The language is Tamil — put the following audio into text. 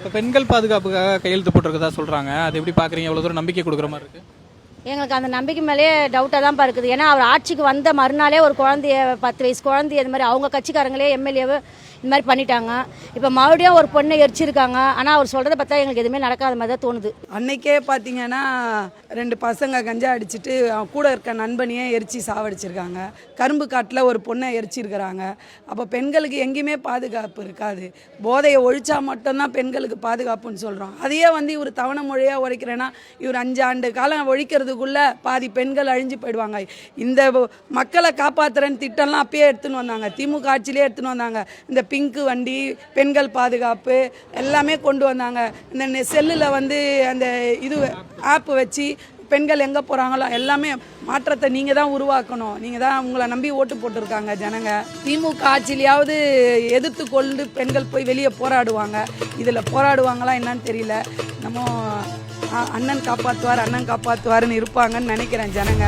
இப்போ பெண்கள் பாதுகாப்புக்காக கையெழுத்து போட்டிருக்கதா சொல்கிறாங்க. அது எப்படி பார்க்குறீங்க? எவ்வளோ தூரம் நம்பிக்கை கொடுக்குற மாதிரி இருக்குது? எங்களுக்கு அந்த நம்பிக்கை மேலேயே டவுட்டாக தான் இருக்குது. ஏன்னா அவர் ஆட்சிக்கு வந்த மறுநாளே ஒரு குழந்தைய 10 வயசு குழந்தைய இந்த மாதிரி அவங்க கட்சிக்காரங்களே எம்எல்ஏவை இந்த மாதிரி பண்ணிட்டாங்க. இப்போ மறுபடியும் ஒரு பொண்ணை எரிச்சிருக்காங்க. ஆனால் அவர் சொல்கிறத பார்த்தா எங்களுக்கு எதுவுமே நடக்காத மாதிரி தான் தோணுது. அன்னைக்கே பார்த்தீங்கன்னா 2 பசங்க கஞ்சா அடிச்சுட்டு அவன் கூட இருக்க நண்பனையே எரிச்சு சாவடிச்சிருக்காங்க. கரும்பு காட்டில் ஒரு பொண்ணை எரிச்சிருக்கிறாங்க. அப்போ பெண்களுக்கு எங்கேயுமே பாதுகாப்பு இருக்காது. போதையை ஒழிச்சா மட்டும்தான் பெண்களுக்கு பாதுகாப்புன்னு சொல்கிறோம். அதையே இவர் தவணை மொழியாக உழைக்கிறேன்னா இவர் 5 ஆண்டு காலம் ஒழிக்கிறதுக்குள்ளே பாதி பெண்கள் அழிஞ்சு போயிடுவாங்க. இந்த மக்களை காப்பாற்றுறேன்னு திட்டம்லாம் அப்பயே எடுத்துன்னு வந்தாங்க. திமுக ஆட்சியிலே எடுத்துன்னு வந்தாங்க. இந்த பிங்க்கு வண்டி, பெண்கள் பாதுகாப்பு எல்லாமே கொண்டு வந்தாங்க. இந்த செல்லில் அந்த இது ஆப் வச்சு பெண்கள் எங்கே போகிறாங்களோ எல்லாமே மாற்றத்தை நீங்கள் தான் உருவாக்கணும். நீங்கள் தான் உங்களை நம்பி ஓட்டு போட்டிருக்காங்க ஜனங்க. திமுக ஆட்சியிலையாவது எதிர்த்து கொண்டு பெண்கள் போய் வெளியே போராடுவாங்க. இதில் போராடுவாங்களா என்னன்னு தெரியல. நம்ம அண்ணன் காப்பாற்றுவார் அண்ணன் காப்பாற்றுவாருன்னு இருப்பாங்கன்னு நினைக்கிறேன் ஜனங்க.